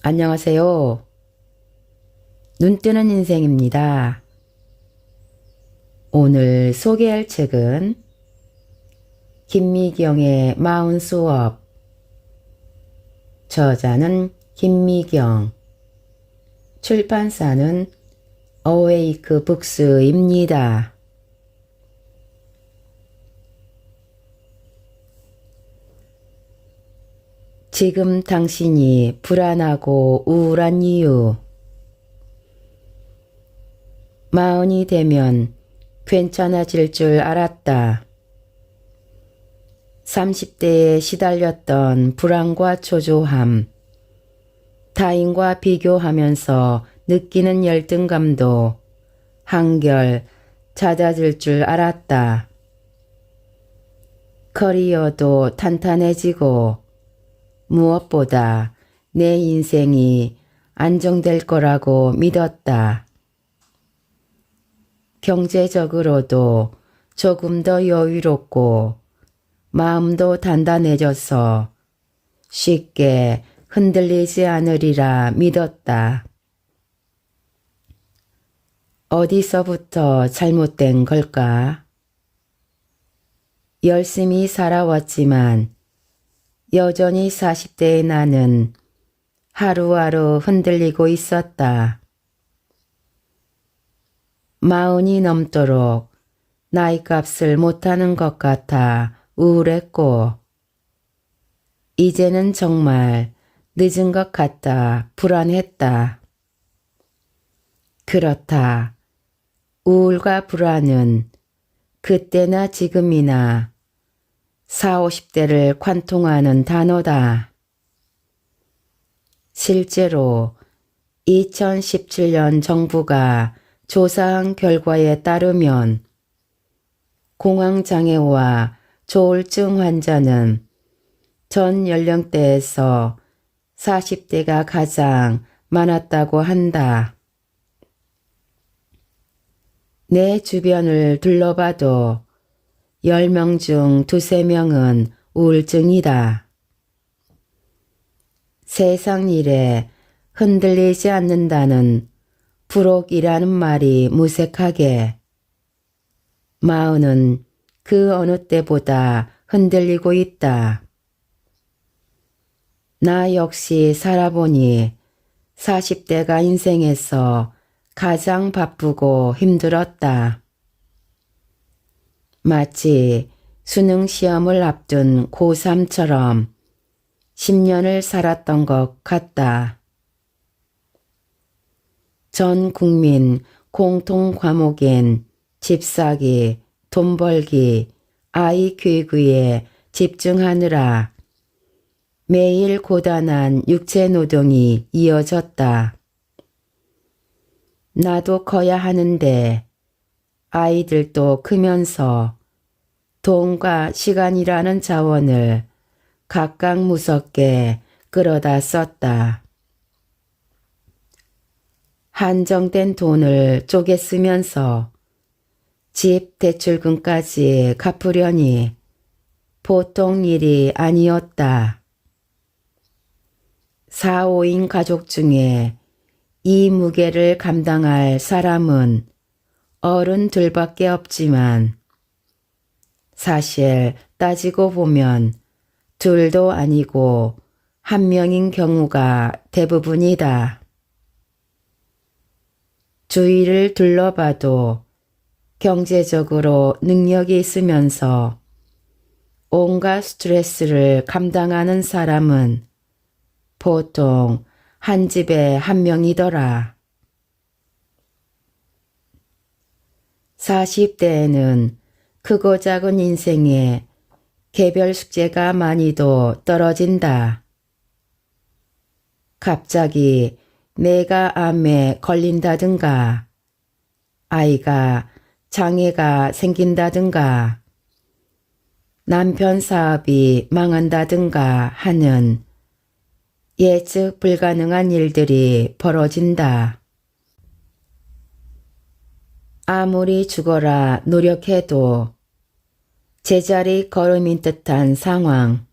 안녕하세요. 눈뜨는 인생입니다. 오늘 소개할 책은 김미경의 마흔 수업, 저자는 김미경, 출판사는 어웨이크 북스입니다. 지금 당신이 불안하고 우울한 이유. 마흔이 되면 괜찮아질 줄 알았다. 30대에 시달렸던 불안과 초조함, 타인과 비교하면서 느끼는 열등감도 한결 잦아질 줄 알았다. 커리어도 탄탄해지고 무엇보다 내 인생이 안정될 거라고 믿었다. 경제적으로도 조금 더 여유롭고 마음도 단단해져서 쉽게 흔들리지 않으리라 믿었다. 어디서부터 잘못된 걸까? 열심히 살아왔지만 여전히 40대의 나는 하루하루 흔들리고 있었다. 마흔이 넘도록 나이값을 못하는 것 같아 우울했고 이제는 정말 늦은 것 같아 불안했다. 그렇다. 우울과 불안은 그때나 지금이나 40, 50대를 관통하는 단어다. 실제로 2017년 정부가 조사한 결과에 따르면 공황장애와 조울증 환자는 전 연령대에서 40대가 가장 많았다고 한다. 내 주변을 둘러봐도 10명 중 2, 3명은 우울증이다. 세상 일에 흔들리지 않는다는 불혹이라는 말이 무색하게 마흔은 그 어느 때보다 흔들리고 있다. 나 역시 살아보니 40대가 인생에서 가장 바쁘고 힘들었다. 마치 수능 시험을 앞둔 고3처럼 10년을 살았던 것 같다. 전 국민 공통 과목인 집 사기, 돈 벌기, 아이 교육에 집중하느라 매일 고단한 육체 노동이 이어졌다. 나도 커야 하는데 아이들도 크면서 돈과 시간이라는 자원을 각각 무섭게 끌어다 썼다. 한정된 돈을 쪼개 쓰면서 집 대출금까지 갚으려니 보통 일이 아니었다. 4, 5인 가족 중에 이 무게를 감당할 사람은 어른들밖에 없지만 사실 따지고 보면 둘도 아니고 한 명인 경우가 대부분이다. 주위를 둘러봐도 경제적으로 능력이 있으면서 온갖 스트레스를 감당하는 사람은 보통 한 집에 한 명이더라. 40대에는 크고 작은 인생에 개별 숙제가 많이도 떨어진다. 갑자기 내가 암에 걸린다든가 아이가 장애가 생긴다든가 남편 사업이 망한다든가 하는 예측 불가능한 일들이 벌어진다. 아무리 죽어라 노력해도 제자리 걸음인 듯한 상황.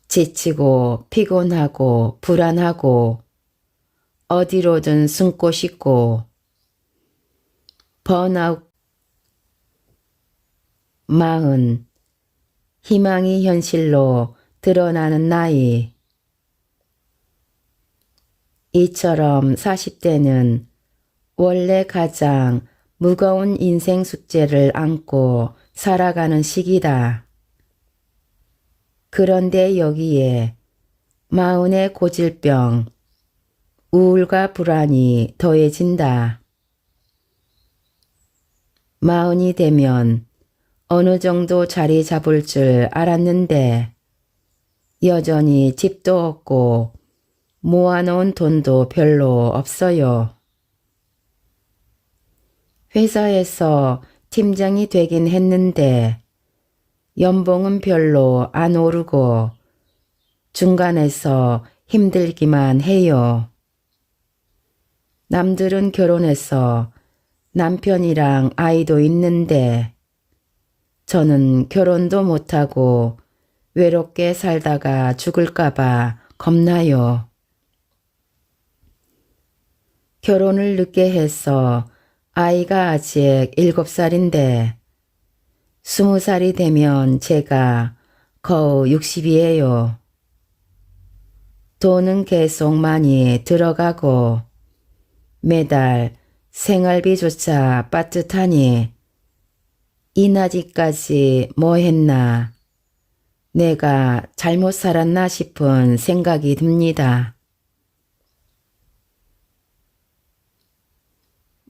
지치고 피곤하고 불안하고 어디로든 숨고 싶고 번아웃 40 희망이 현실로 드러나는 나이 이처럼 40대는 원래 가장 무거운 인생 숙제를 안고 살아가는 시기다. 그런데 여기에 40의 고질병, 우울과 불안이 더해진다. 40이 되면 어느 정도 자리 잡을 줄 알았는데 여전히 집도 없고 모아놓은 돈도 별로 없어요. 회사에서 팀장이 되긴 했는데 연봉은 별로 안 오르고 중간에서 힘들기만 해요. 남들은 결혼해서 남편이랑 아이도 있는데 저는 결혼도 못하고 외롭게 살다가 죽을까봐 겁나요. 결혼을 늦게 해서 아이가 아직 7살인데 20살이 되면 제가 거의 60이에요. 돈은 계속 많이 들어가고 매달 생활비조차 빠듯하니 이나지까지 뭐 했나 내가 잘못 살았나 싶은 생각이 듭니다.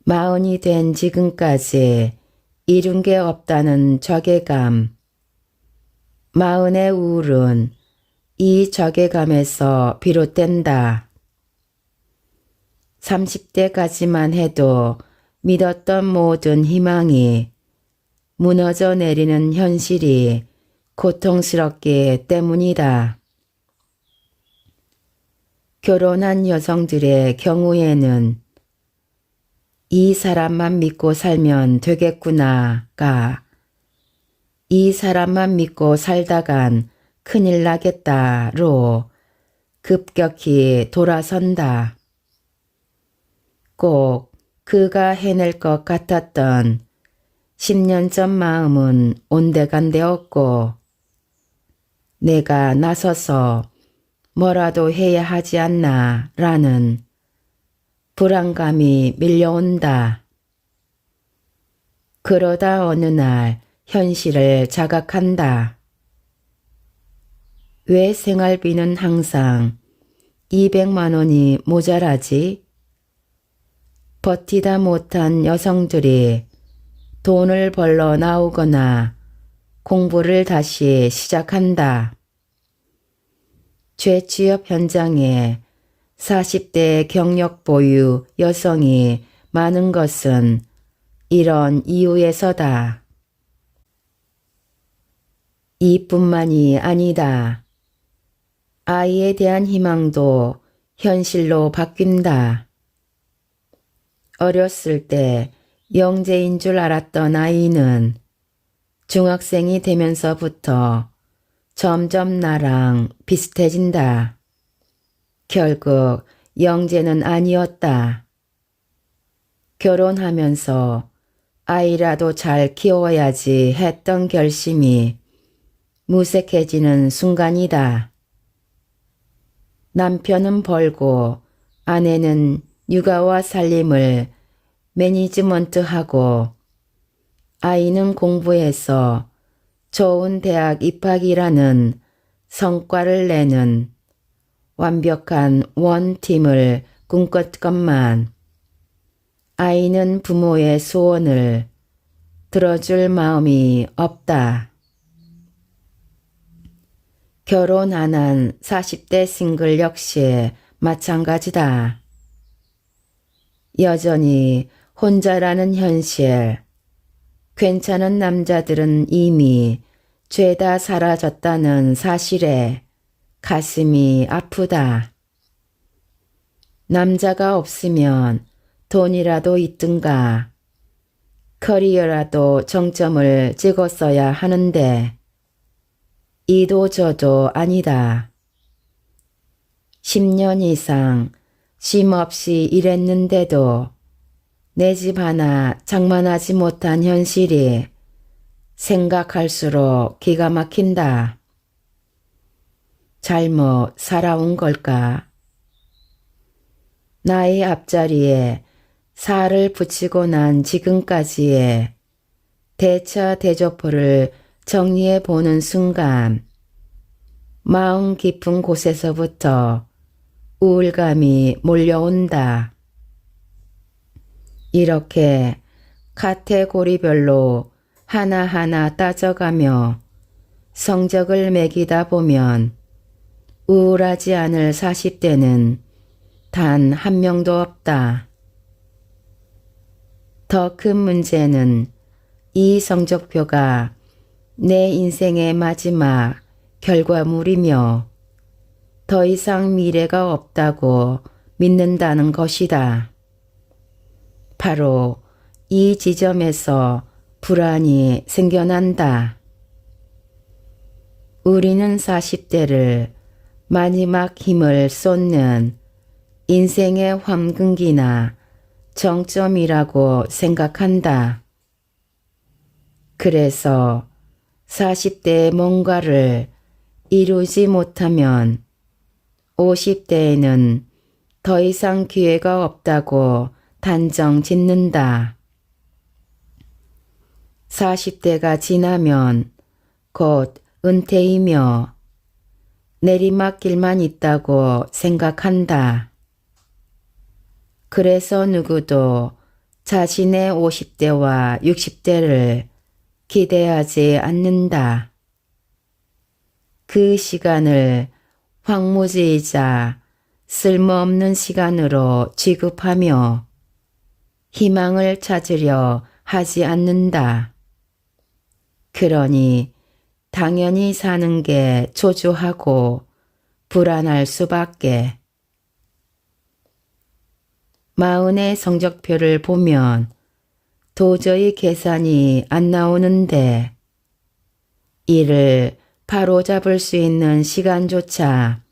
40이 된 지금까지 이룬 게 없다는 자괴감. 40의 우울은 이 자괴감에서 비롯된다. 30대까지만 해도 믿었던 모든 희망이 무너져 내리는 현실이 고통스럽기 때문이다. 결혼한 여성들의 경우에는 이 사람만 믿고 살면 되겠구나가 이 사람만 믿고 살다간 큰일 나겠다로 급격히 돌아선다. 꼭 그가 해낼 것 같았던 10년 전 마음은 온데간데 없고 내가 나서서 뭐라도 해야 하지 않나 라는 불안감이 밀려온다. 그러다 어느 날 현실을 자각한다. 왜 생활비는 항상 200만 원이 모자라지? 버티다 못한 여성들이 돈을 벌러 나오거나 공부를 다시 시작한다. 재취업 현장에 40대 경력 보유 여성이 많은 것은 이런 이유에서다. 이뿐만이 아니다. 아이에 대한 희망도 현실로 바뀐다. 어렸을 때 영재인 줄 알았던 아이는 중학생이 되면서부터 점점 나랑 비슷해진다. 결국 영재는 아니었다. 결혼하면서 아이라도 잘 키워야지 했던 결심이 무색해지는 순간이다. 남편은 벌고 아내는 육아와 살림을 매니지먼트하고 아이는 공부해서 좋은 대학 입학이라는 성과를 내는 완벽한 원팀을 꿈꿨건만 아이는 부모의 소원을 들어줄 마음이 없다. 결혼 안 한 40대 싱글 역시 마찬가지다. 여전히 혼자라는 현실. 괜찮은 남자들은 이미 죄다 사라졌다는 사실에 가슴이 아프다. 남자가 없으면 돈이라도 있든가 커리어라도 정점을 찍었어야 하는데 이도 저도 아니다. 10년 이상 쉼없이 일했는데도 내 집 하나 장만하지 못한 현실이 생각할수록 기가 막힌다. 잘못 살아온 걸까? 나의 앞자리에 살을 붙이고 난 지금까지의 대처대조포를 정리해 보는 순간 마음 깊은 곳에서부터 우울감이 몰려온다. 이렇게 카테고리별로 하나하나 따져가며 성적을 매기다 보면 우울하지 않을 40대는 단 한 명도 없다. 더 큰 문제는 이 성적표가 내 인생의 마지막 결과물이며 더 이상 미래가 없다고 믿는다는 것이다. 바로 이 지점에서 불안이 생겨난다. 우리는 40대를 마지막 힘을 쏟는 인생의 황금기나 정점이라고 생각한다. 그래서 40대의 뭔가를 이루지 못하면 50대에는 더 이상 기회가 없다고 단정 짓는다. 40대가 지나면 곧 은퇴이며 내리막길만 있다고 생각한다. 그래서 누구도 자신의 50대와 60대를 기대하지 않는다. 그 시간을 황무지이자 쓸모없는 시간으로 취급하며 희망을 찾으려 하지 않는다. 그러니 당연히 사는 게 초조하고 불안할 수밖에. 마흔의 성적표를 보면 도저히 계산이 안 나오는데 이를 바로잡을 수 있는 시간조차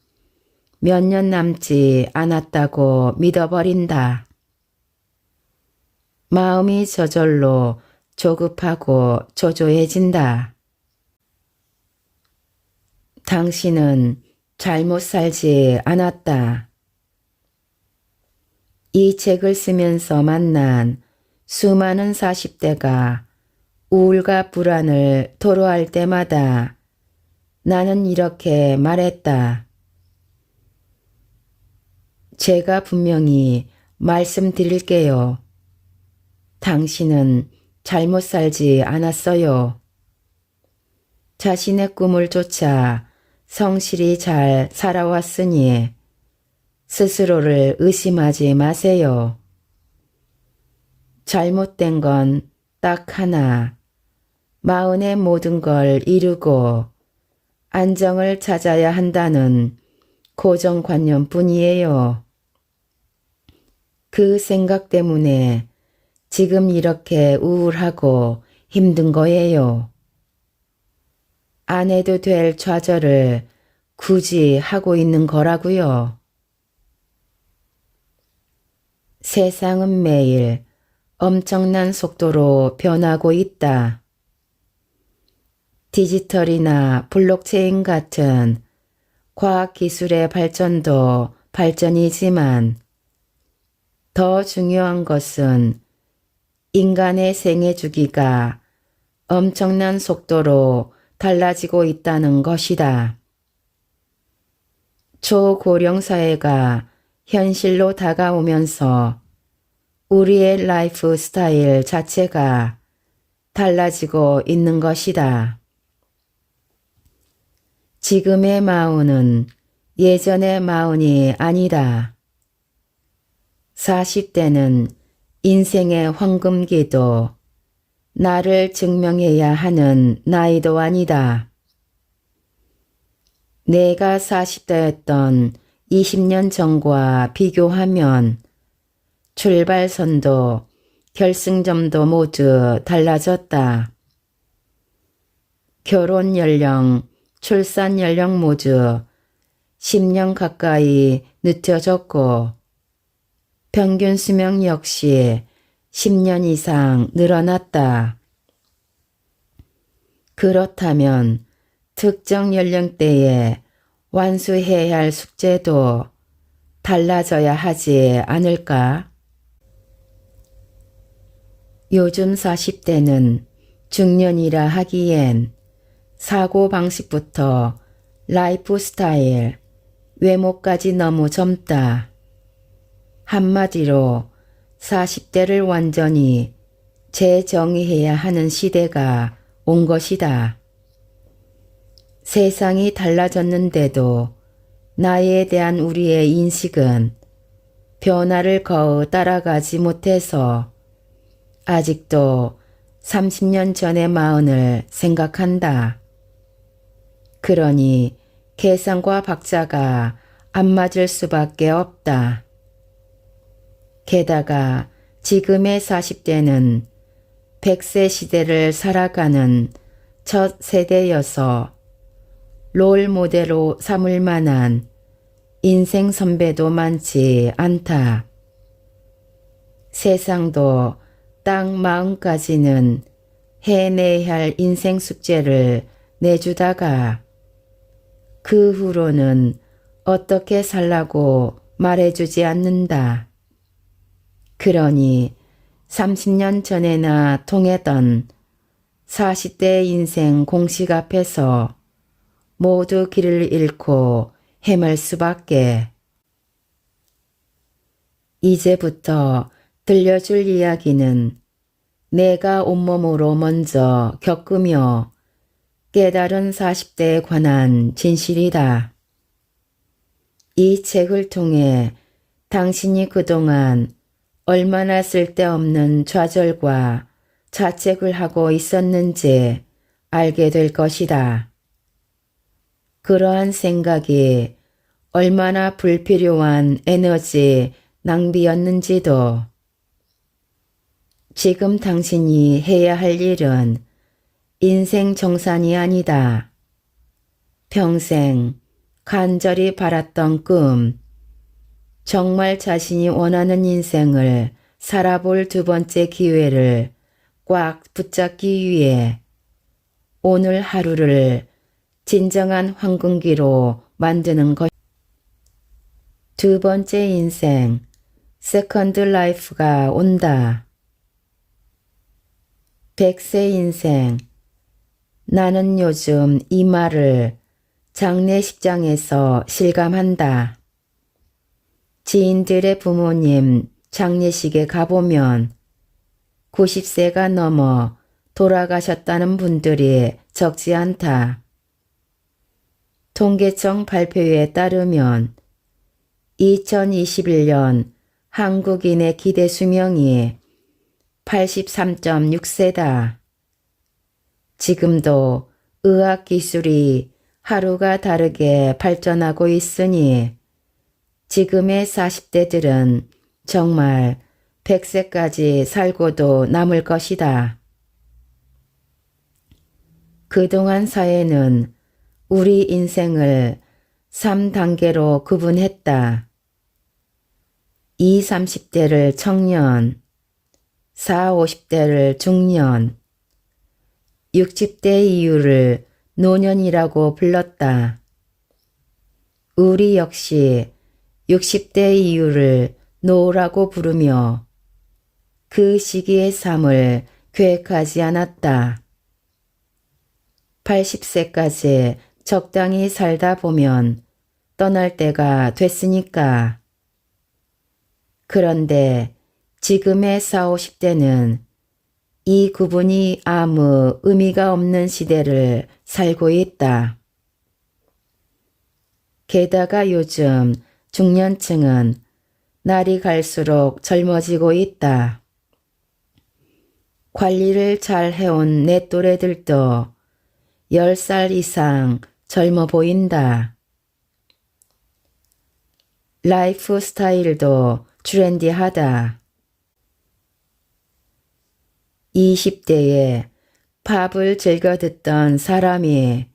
몇 년 남지 않았다고 믿어버린다. 마음이 저절로 조급하고 초조해진다. 당신은 잘못 살지 않았다. 이 책을 쓰면서 만난 수많은 40대가 우울과 불안을 토로할 때마다 나는 이렇게 말했다. 제가 분명히 말씀드릴게요. 당신은 잘못 살지 않았어요. 자신의 꿈을 쫓아 성실히 잘 살아왔으니 스스로를 의심하지 마세요. 잘못된 건 딱 하나, 마흔의 모든 걸 이루고 안정을 찾아야 한다는 고정관념뿐이에요. 그 생각 때문에 지금 이렇게 우울하고 힘든 거예요. 안 해도 될 좌절을 굳이 하고 있는 거라고요. 세상은 매일 엄청난 속도로 변하고 있다. 디지털이나 블록체인 같은 과학기술의 발전도 발전이지만 더 중요한 것은 인간의 생애 주기가 엄청난 속도로 달라지고 있다는 것이다. 초고령 사회가 현실로 다가오면서 우리의 라이프 스타일 자체가 달라지고 있는 것이다. 지금의 마흔은 예전의 마흔이 아니다. 40대는 인생의 황금기도 나를 증명해야 하는 나이도 아니다. 내가 40대였던 20년 전과 비교하면 출발선도 결승점도 모두 달라졌다. 결혼 연령, 출산 연령 모두 10년 가까이 늦춰졌고 평균 수명 역시 10년 이상 늘어났다. 그렇다면 특정 연령대에 완수해야 할 숙제도 달라져야 하지 않을까? 요즘 40대는 중년이라 하기엔 사고방식부터 라이프 스타일, 외모까지 너무 젊다. 한마디로 40대를 완전히 재정의해야 하는 시대가 온 것이다. 세상이 달라졌는데도 나이에 대한 우리의 인식은 변화를 거의 따라가지 못해서 아직도 30년 전의 마흔을 생각한다. 그러니 계산과 박자가 안 맞을 수밖에 없다. 게다가 지금의 40대는 100세 시대를 살아가는 첫 세대여서 롤 모델로 삼을 만한 인생 선배도 많지 않다. 세상도 딱 마음까지는 해내야 할 인생 숙제를 내주다가 그 후로는 어떻게 살라고 말해주지 않는다. 그러니 30년 전에나 통했던 40대 인생 공식 앞에서 모두 길을 잃고 헤맬 수밖에. 이제부터 들려줄 이야기는 내가 온몸으로 먼저 겪으며 깨달은 40대에 관한 진실이다. 이 책을 통해 당신이 그동안 얼마나 쓸데없는 좌절과 자책을 하고 있었는지 알게 될 것이다. 그러한 생각이 얼마나 불필요한 에너지 낭비였는지도. 지금 당신이 해야 할 일은 인생 정산이 아니다. 평생 간절히 바랐던 꿈, 정말 자신이 원하는 인생을 살아볼 두 번째 기회를 꽉 붙잡기 위해 오늘 하루를 진정한 황금기로 만드는 것. 두 번째 인생, 세컨드 라이프가 온다. 100세 인생, 나는 요즘 이 말을 장례식장에서 실감한다. 지인들의 부모님 장례식에 가보면 90세가 넘어 돌아가셨다는 분들이 적지 않다. 통계청 발표에 따르면 2021년 한국인의 기대 수명이 83.6세다. 지금도 의학기술이 하루가 다르게 발전하고 있으니 지금의 40대들은 정말 100세까지 살고도 남을 것이다. 그동안 사회는 우리 인생을 3단계로 구분했다. 20, 30대를 청년, 40, 50대를 중년, 60대 이후를 노년이라고 불렀다. 우리 역시 60대 이후를 노라고 부르며 그 시기의 삶을 계획하지 않았다. 80세까지 적당히 살다 보면 떠날 때가 됐으니까. 그런데 지금의 40, 50대는 이 구분이 아무 의미가 없는 시대를 살고 있다. 게다가 요즘 중년층은 날이 갈수록 젊어지고 있다. 관리를 잘 해온 내 또래들도 10살 이상 젊어 보인다. 라이프 스타일도 트렌디하다. 20대에 팝을 즐겨 듣던 사람이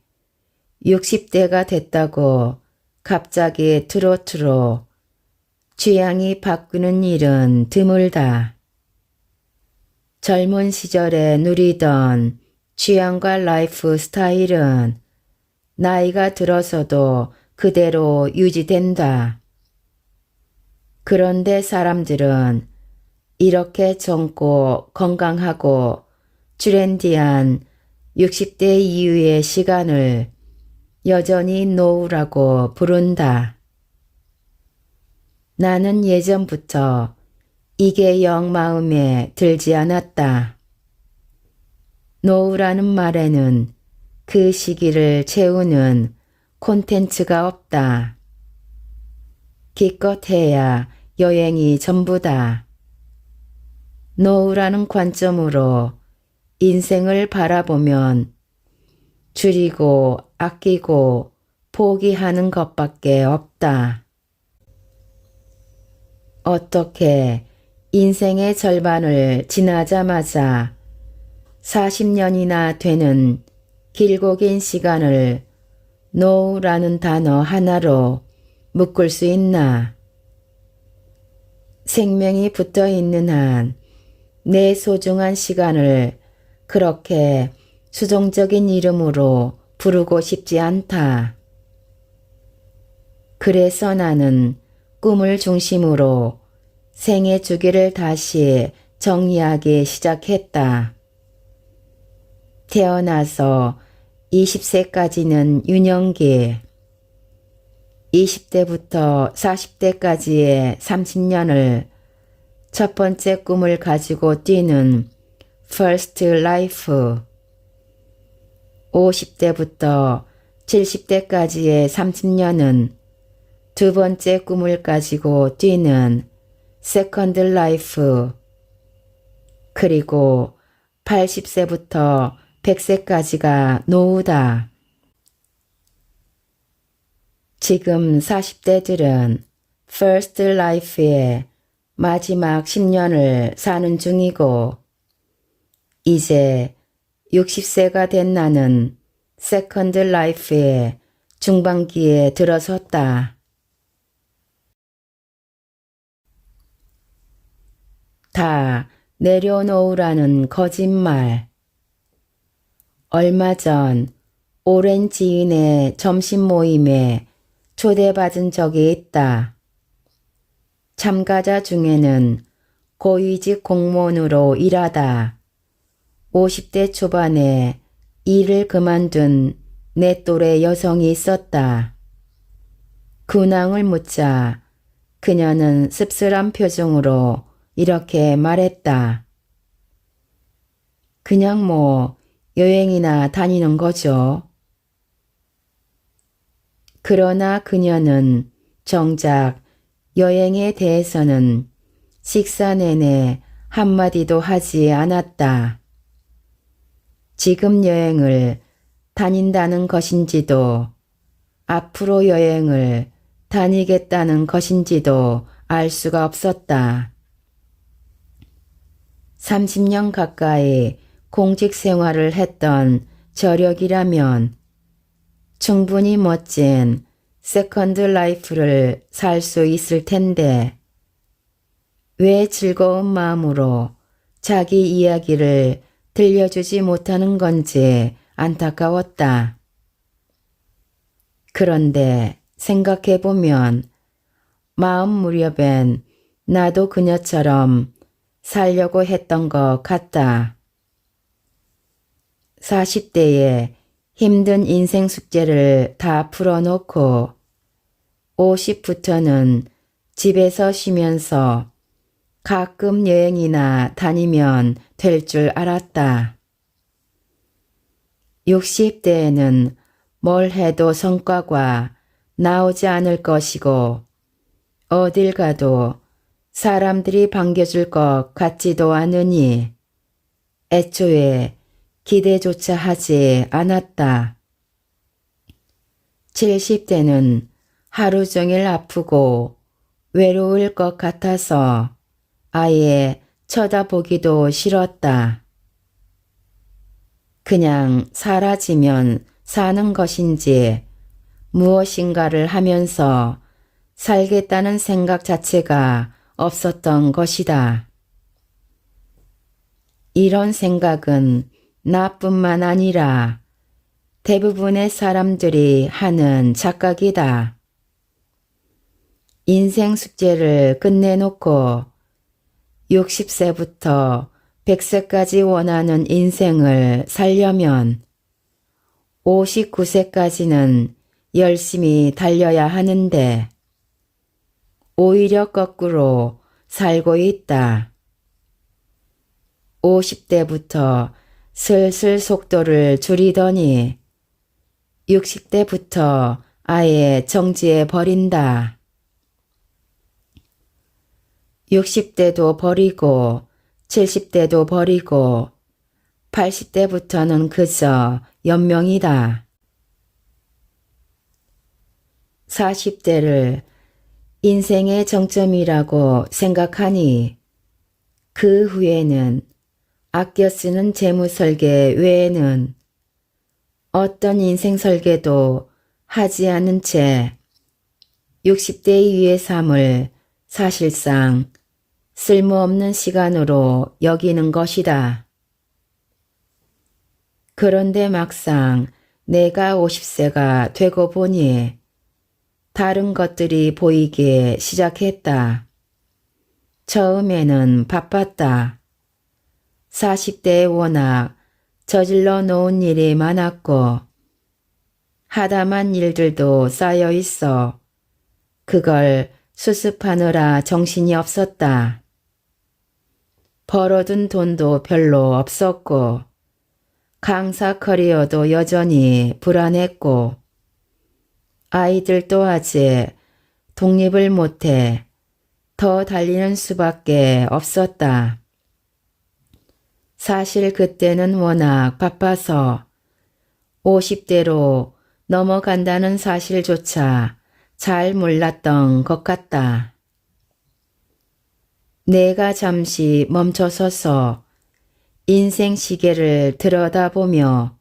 60대가 됐다고 갑자기 트로트로 취향이 바뀌는 일은 드물다. 젊은 시절에 누리던 취향과 라이프 스타일은 나이가 들어서도 그대로 유지된다. 그런데 사람들은 이렇게 젊고 건강하고 트렌디한 60대 이후의 시간을 여전히 노후라고 부른다. 나는 예전부터 이게 영 마음에 들지 않았다. 노후라는 말에는 그 시기를 채우는 콘텐츠가 없다. 기껏해야 여행이 전부다. 노후라는 관점으로 인생을 바라보면 줄이고 아끼고 포기하는 것밖에 없다. 어떻게 인생의 절반을 지나자마자 40년이나 되는 길고 긴 시간을 노후라는 단어 하나로 묶을 수 있나? 생명이 붙어 있는 한 내 소중한 시간을 그렇게 수동적인 이름으로 부르고 싶지 않다. 그래서 나는 꿈을 중심으로 생애 주기를 다시 정리하기 시작했다. 태어나서 20세까지는 유년기, 20대부터 40대까지의 30년을 첫 번째 꿈을 가지고 뛰는 First Life, 50대부터 70대까지의 30년은 두 번째 꿈을 가지고 뛰는 Second Life, 그리고 80세부터 100세까지가 노후다. 지금 40대들은 First Life의 마지막 10년을 사는 중이고 이제 60세가 된 나는 Second Life의 중반기에 들어섰다. 다 내려놓으라는 거짓말. 얼마 전 오랜 지인의 점심 모임에 초대받은 적이 있다. 참가자 중에는 고위직 공무원으로 일하다 50대 초반에 일을 그만둔 내 또래 여성이 있었다. 근황을 묻자 그녀는 씁쓸한 표정으로 이렇게 말했다. 그냥 여행이나 다니는 거죠. 그러나 그녀는 정작 여행에 대해서는 식사 내내 한마디도 하지 않았다. 지금 여행을 다닌다는 것인지도 앞으로 여행을 다니겠다는 것인지도 알 수가 없었다. 30년 가까이 공직 생활을 했던 저력이라면 충분히 멋진 세컨드 라이프를 살 수 있을 텐데 왜 즐거운 마음으로 자기 이야기를 들려주지 못하는 건지 안타까웠다. 그런데 생각해보면 마음 무렵엔 나도 그녀처럼 살려고 했던 것 같다. 40대에 힘든 인생 숙제를 다 풀어놓고 50부터는 집에서 쉬면서 가끔 여행이나 다니면 될 줄 알았다. 60대에는 뭘 해도 성과가 나오지 않을 것이고 어딜 가도 사람들이 반겨줄 것 같지도 않으니 애초에 기대조차 하지 않았다. 70대는 하루 종일 아프고 외로울 것 같아서 아예 쳐다보기도 싫었다. 그냥 사라지면 사는 것인지 무엇인가를 하면서 살겠다는 생각 자체가 없었던 것이다. 이런 생각은 나뿐만 아니라 대부분의 사람들이 하는 착각이다. 인생 숙제를 끝내놓고 60세부터 100세까지 원하는 인생을 살려면 59세까지는 열심히 달려야 하는데 오히려 거꾸로 살고 있다. 50대부터 슬슬 속도를 줄이더니 60대부터 아예 정지해 버린다. 60대도 버리고 70대도 버리고 80대부터는 그저 연명이다. 40대를 인생의 정점이라고 생각하니 그 후에는 아껴 쓰는 재무 설계 외에는 어떤 인생 설계도 하지 않은 채 60대 이후의 삶을 사실상 쓸모없는 시간으로 여기는 것이다. 그런데 막상 내가 50세가 되고 보니 다른 것들이 보이기 시작했다. 처음에는 바빴다. 40대에 워낙 저질러 놓은 일이 많았고 하다만 일들도 쌓여 있어 그걸 수습하느라 정신이 없었다. 벌어둔 돈도 별로 없었고 강사 커리어도 여전히 불안했고 아이들도 아직 독립을 못해 더 달리는 수밖에 없었다. 사실 그때는 워낙 바빠서 50대로 넘어간다는 사실조차 잘 몰랐던 것 같다. 내가 잠시 멈춰서서 인생 시계를 들여다보며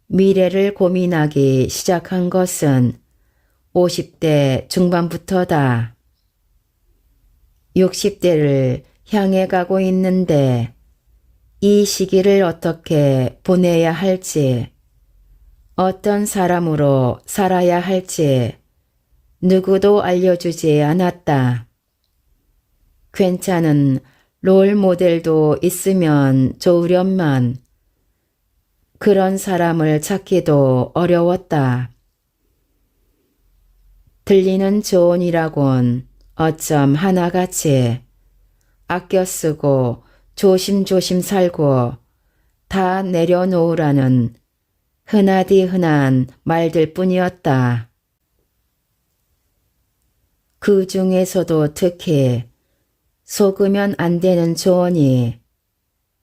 미래를 고민하기 시작한 것은 50대 중반부터다. 60대를 향해 가고 있는데 이 시기를 어떻게 보내야 할지, 어떤 사람으로 살아야 할지 누구도 알려주지 않았다. 괜찮은 롤 모델도 있으면 좋으련만 그런 사람을 찾기도 어려웠다. 들리는 조언이라곤 어쩜 하나같이 아껴 쓰고 조심조심 살고 다 내려놓으라는 흔하디 흔한 말들 뿐이었다. 그 중에서도 특히 속으면 안 되는 조언이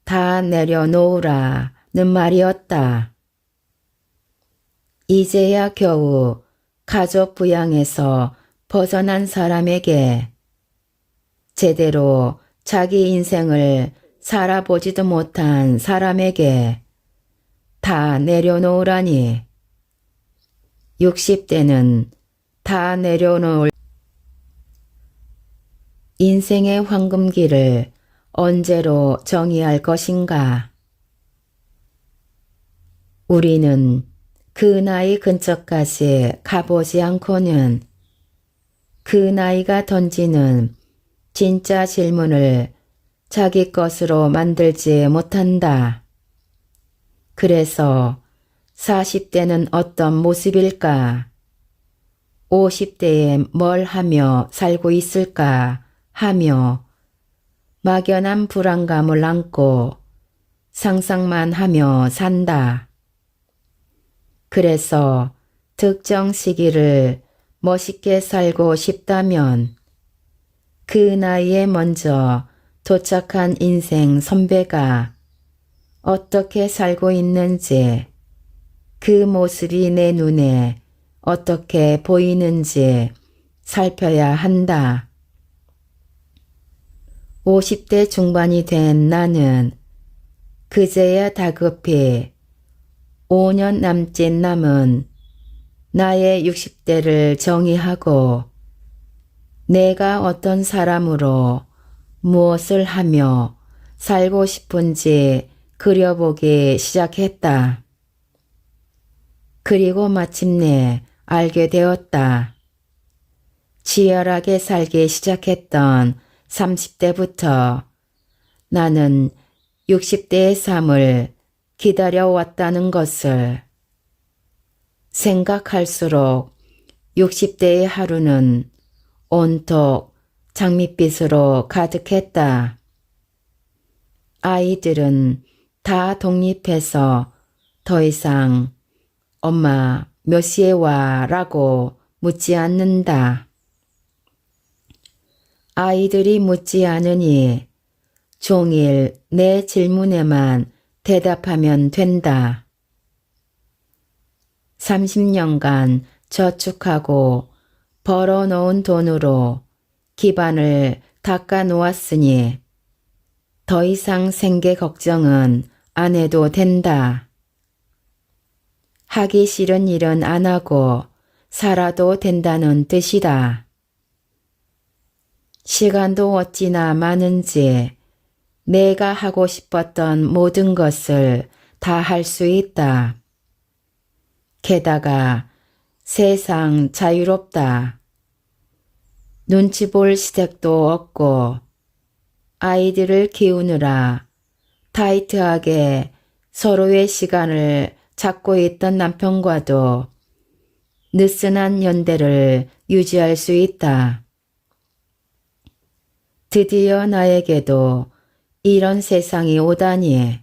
다 내려놓으라는 말이었다. 이제야 겨우 가족 부양에서 벗어난 사람에게 제대로 자기 인생을 살아보지도 못한 사람에게 다 내려놓으라니 60대는 다 내려놓을 인생의 황금기를 언제로 정의할 것인가? 우리는 그 나이 근처까지 가보지 않고는 그 나이가 던지는 진짜 질문을 자기 것으로 만들지 못한다. 그래서 40대는 어떤 모습일까? 50대에 뭘 하며 살고 있을까? 하며 막연한 불안감을 안고 상상만 하며 산다. 그래서 특정 시기를 멋있게 살고 싶다면 그 나이에 먼저 도착한 인생 선배가 어떻게 살고 있는지, 그 모습이 내 눈에 어떻게 보이는지 살펴야 한다. 50대 중반이 된 나는 그제야 다급히 5년 남짓 남은 나의 60대를 정의하고 내가 어떤 사람으로 무엇을 하며 살고 싶은지 그려보기 시작했다. 그리고 마침내 알게 되었다. 치열하게 살기 시작했던 30대부터 나는 60대의 삶을 기다려왔다는 것을. 생각할수록 60대의 하루는 온통 장밋빛으로 가득했다. 아이들은 다 독립해서 더 이상 엄마 몇 시에 와? 라고 묻지 않는다. 아이들이 묻지 않으니 종일 내 질문에만 대답하면 된다. 30년간 저축하고 벌어놓은 돈으로 기반을 닦아 놓았으니 더 이상 생계 걱정은 안 해도 된다. 하기 싫은 일은 안 하고 살아도 된다는 뜻이다. 시간도 어찌나 많은지 내가 하고 싶었던 모든 것을 다 할 수 있다. 게다가 세상 자유롭다. 눈치 볼 시댁도 없고 아이들을 키우느라 타이트하게 서로의 시간을 잡고 있던 남편과도 느슨한 연대를 유지할 수 있다. 드디어 나에게도 이런 세상이 오다니.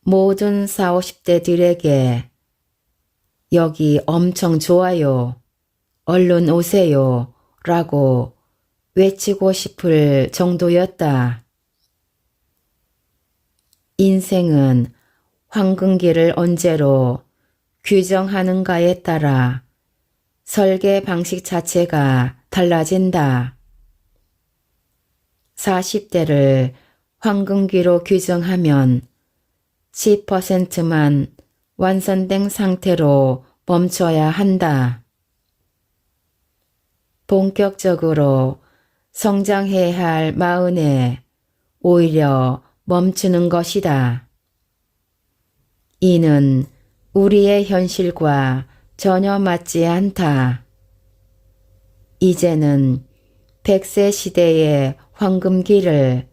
모든 40, 50대들에게 여기 엄청 좋아요. 얼른 오세요. 라고 외치고 싶을 정도였다. 인생은 황금기를 언제로 규정하는가에 따라 설계 방식 자체가 달라진다. 40대를 황금기로 규정하면 10%만 완성된 상태로 멈춰야 한다. 본격적으로 성장해야 할 마흔에 오히려 멈추는 것이다. 이는 우리의 현실과 전혀 맞지 않다. 이제는 100세 시대의 황금기를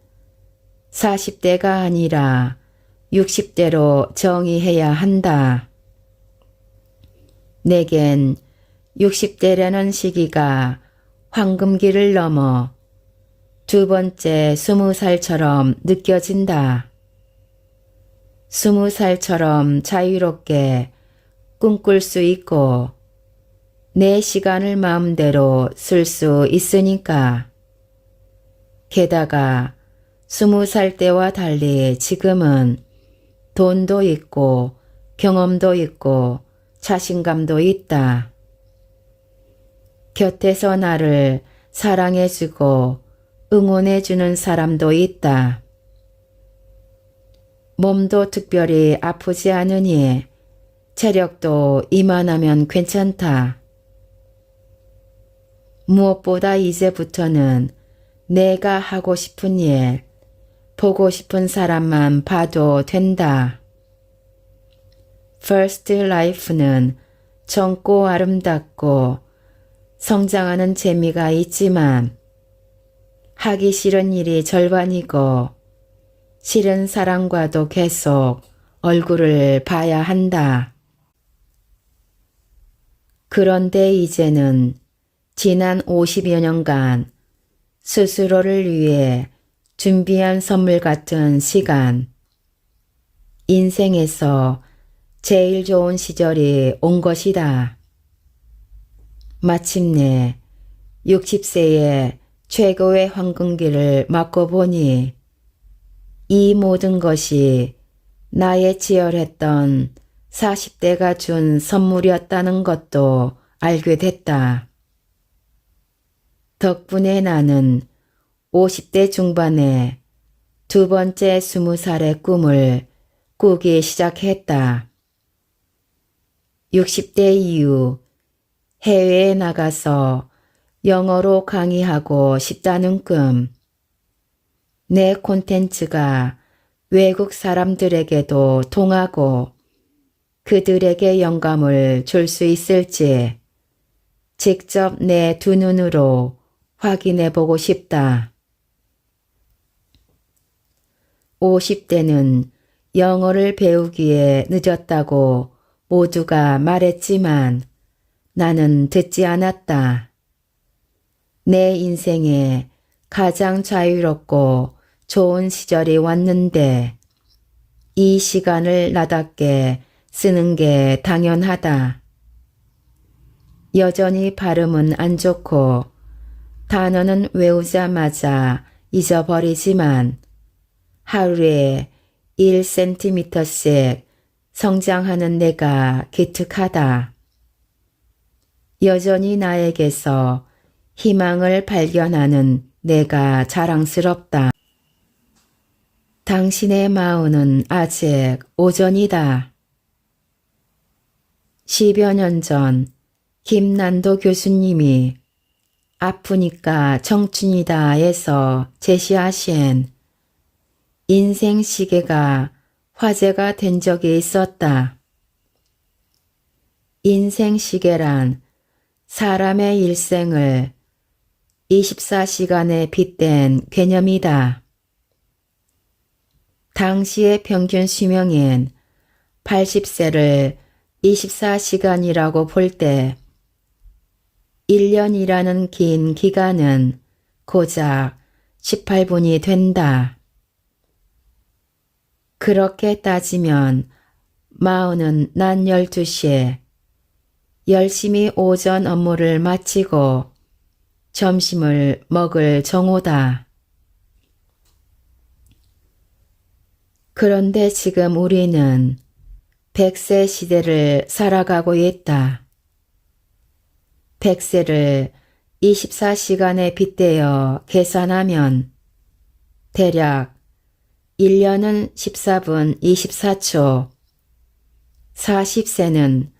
40대가 아니라 60대로 정의해야 한다. 내겐 60대라는 시기가 황금기를 넘어 두 번째 20살처럼 느껴진다. 20살처럼 자유롭게 꿈꿀 수 있고 내 시간을 마음대로 쓸 수 있으니까. 게다가 20살 때와 달리 지금은 돈도 있고 경험도 있고 자신감도 있다. 곁에서 나를 사랑해주고 응원해주는 사람도 있다. 몸도 특별히 아프지 않으니 체력도 이만하면 괜찮다. 무엇보다 이제부터는 내가 하고 싶은 일, 보고 싶은 사람만 봐도 된다. First Life는 젊고 아름답고 성장하는 재미가 있지만 하기 싫은 일이 절반이고 싫은 사람과도 계속 얼굴을 봐야 한다. 그런데 이제는 지난 50여 년간 스스로를 위해 준비한 선물 같은 시간, 인생에서 제일 좋은 시절이 온 것이다. 마침내 60세의 최고의 황금기를 맞고 보니 이 모든 것이 나의 치열했던 40대가 준 선물이었다는 것도 알게 됐다. 덕분에 나는 50대 중반에 두 번째 20살의 꿈을 꾸기 시작했다. 60대 이후 해외에 나가서 영어로 강의하고 싶다는 꿈. 내 콘텐츠가 외국 사람들에게도 통하고 그들에게 영감을 줄 수 있을지 직접 내 두 눈으로 확인해 보고 싶다. 50대는 영어를 배우기에 늦었다고 모두가 말했지만 나는 듣지 않았다. 내 인생에 가장 자유롭고 좋은 시절이 왔는데 이 시간을 나답게 쓰는 게 당연하다. 여전히 발음은 안 좋고 단어는 외우자마자 잊어버리지만 하루에 1cm씩 성장하는 내가 기특하다. 여전히 나에게서 희망을 발견하는 내가 자랑스럽다. 당신의 마음은 아직 오전이다. 10여 년 전 김난도 교수님이 아프니까 청춘이다 해서 제시하신 인생 시계가 화제가 된 적이 있었다. 인생 시계란 사람의 일생을 24시간에 빗댄 개념이다. 당시의 평균 수명인 80세를 24시간이라고 볼 때 1년이라는 긴 기간은 고작 18분이 된다. 그렇게 따지면 마흔은 낮 12시에 열심히 오전 업무를 마치고 점심을 먹을 정오다. 그런데 지금 우리는 100세 시대를 살아가고 있다. 100세를 24시간에 빗대어 계산하면 대략 1년은 14분 24초, 40세는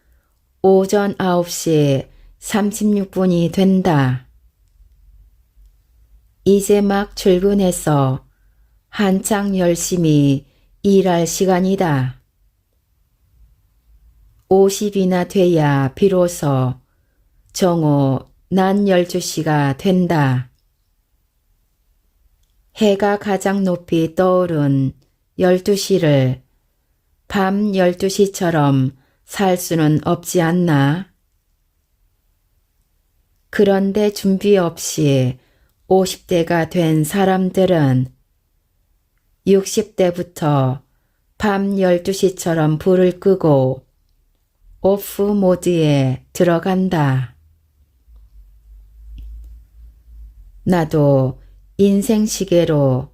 오전 9시 36분이 된다. 이제 막 출근해서 한창 열심히 일할 시간이다. 50이나 돼야 비로소 정오 낮 12시가 된다. 해가 가장 높이 떠오른 12시를 밤 12시처럼 살 수는 없지 않나? 그런데 준비 없이 50대가 된 사람들은 60대부터 밤 12시처럼 불을 끄고 오프 모드에 들어간다. 나도 인생 시계로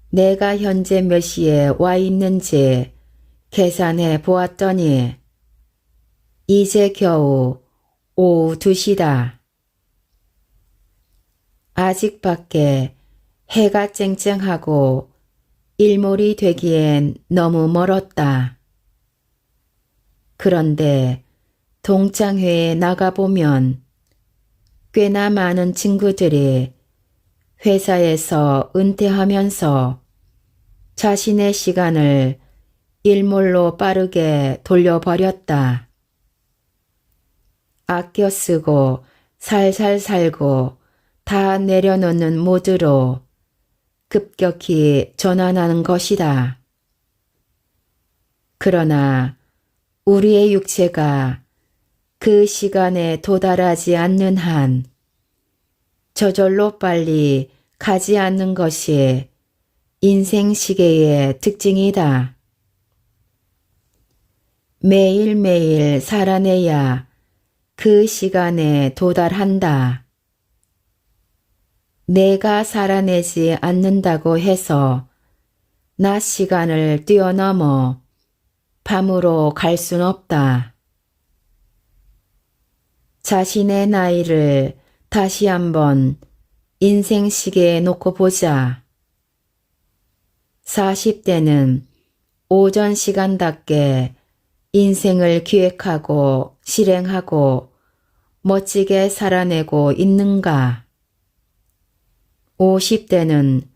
내가 현재 몇 시에 와 있는지 계산해 보았더니 이제 겨우 오후 2시다. 아직 밖에 해가 쨍쨍하고 일몰이 되기엔 너무 멀었다. 그런데 동창회에 나가보면 꽤나 많은 친구들이 회사에서 은퇴하면서 자신의 시간을 일몰로 빠르게 돌려버렸다. 아껴 쓰고 살살 살고 다 내려놓는 모드로 급격히 전환하는 것이다. 그러나 우리의 육체가 그 시간에 도달하지 않는 한 저절로 빨리 가지 않는 것이 인생 시계의 특징이다. 매일매일 살아내야 그 시간에 도달한다. 내가 살아내지 않는다고 해서 낮 시간을 뛰어넘어 밤으로 갈 순 없다. 자신의 나이를 다시 한번 인생 시계에 놓고 보자. 40대는 오전 시간답게 인생을 기획하고 실행하고 멋지게 살아내고 있는가? 50대는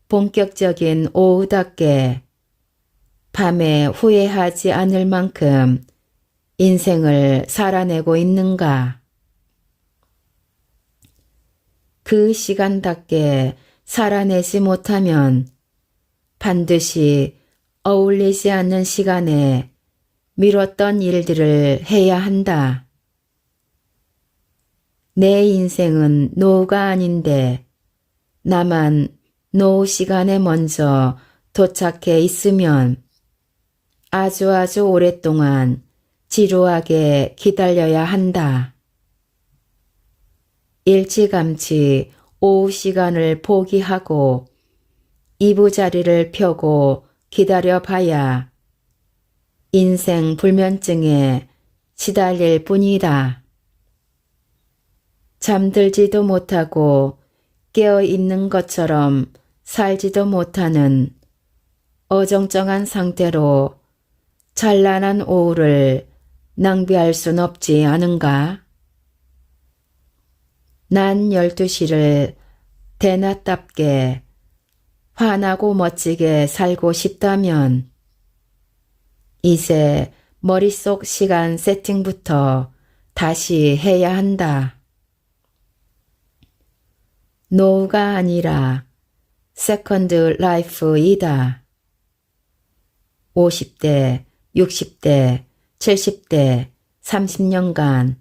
본격적인 오후답게 밤에 후회하지 않을 만큼 인생을 살아내고 있는가? 그 시간답게 살아내지 못하면 반드시 어울리지 않는 시간에 미뤘던 일들을 해야 한다. 내 인생은 노후가 아닌데 나만 노후 시간에 먼저 도착해 있으면 아주 오랫동안 지루하게 기다려야 한다. 일찌감치 오후 시간을 포기하고 이부자리를 펴고 기다려봐야 인생 불면증에 시달릴 뿐이다. 잠들지도 못하고 깨어있는 것처럼 살지도 못하는 어정쩡한 상태로 찬란한 오후를 낭비할 순 없지 않은가? 난 12시를 대낮답게 환하고 멋지게 살고 싶다면 이제 머릿속 시간 세팅부터 다시 해야 한다. 노후가 아니라 세컨드 라이프이다. 50대, 60대, 70대, 30년간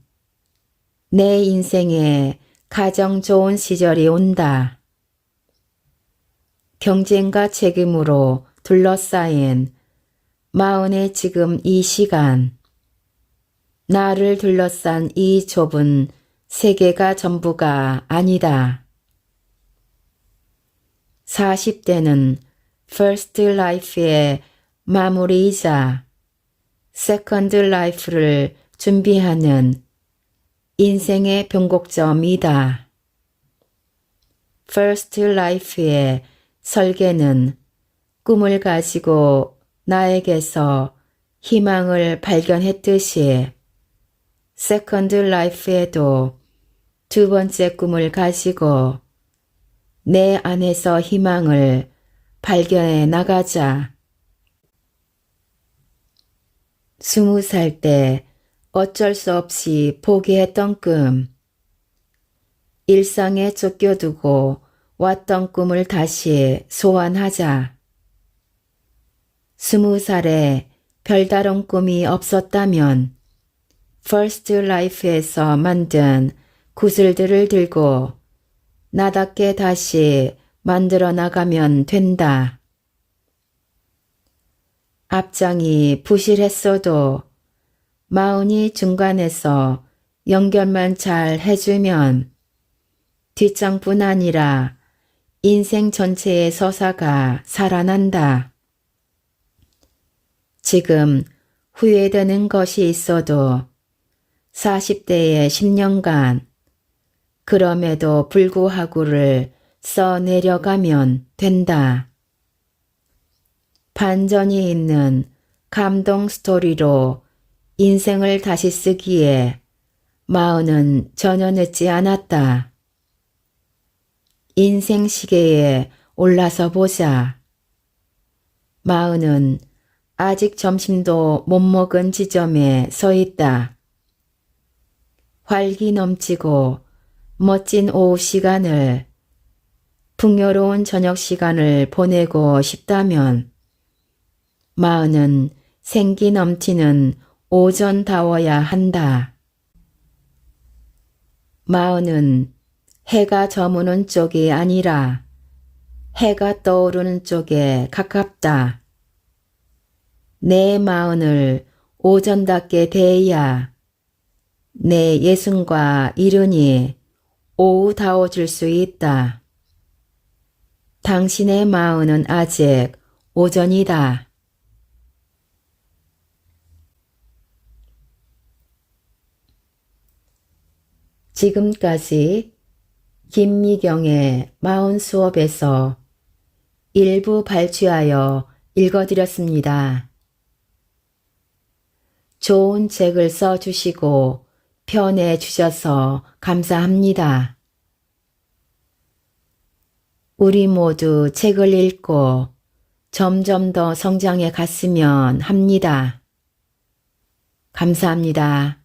내 인생에 가장 좋은 시절이 온다. 경쟁과 책임으로 둘러싸인 마흔의 지금 이 시간, 나를 둘러싼 이 좁은 세계가 전부가 아니다. 40대는 First Life의 마무리이자 Second Life를 준비하는 인생의 변곡점이다. First Life의 설계는 꿈을 가지고 나에게서 희망을 발견했듯이 Second Life에도 두 번째 꿈을 가지고 내 안에서 희망을 발견해 나가자. 20살 때 어쩔 수 없이 포기했던 꿈, 일상에 쫓겨두고 왔던 꿈을 다시 소환하자. 20살에 별다른 꿈이 없었다면 First Life에서 만든 구슬들을 들고 나답게 다시 만들어 나가면 된다. 앞장이 부실했어도 마흔이 중간에서 연결만 잘 해주면 뒷장뿐 아니라 인생 전체의 서사가 살아난다. 지금 후회되는 것이 있어도 40대의 10년간 그럼에도 불구하고를 써내려가면 된다. 반전이 있는 감동 스토리로 인생을 다시 쓰기에 마흔은 전혀 늦지 않았다. 인생 시계에 올라서 보자. 마흔은 아직 점심도 못 먹은 지점에 서 있다. 활기 넘치고 멋진 오후 시간을, 풍요로운 저녁 시간을 보내고 싶다면 마흔은 생기 넘치는 오전다워야 한다. 마흔은 해가 저무는 쪽이 아니라 해가 떠오르는 쪽에 가깝다. 내 마흔을 오전답게 대해야 내 예순과 이른이 오후다워질 수 있다. 당신의 마흔은 아직 오전이다. 지금까지 김미경의 마흔 수업에서 일부 발췌하여 읽어드렸습니다. 좋은 책을 써주시고 편해 주셔서 감사합니다. 우리 모두 책을 읽고 점점 더 성장해 갔으면 합니다. 감사합니다.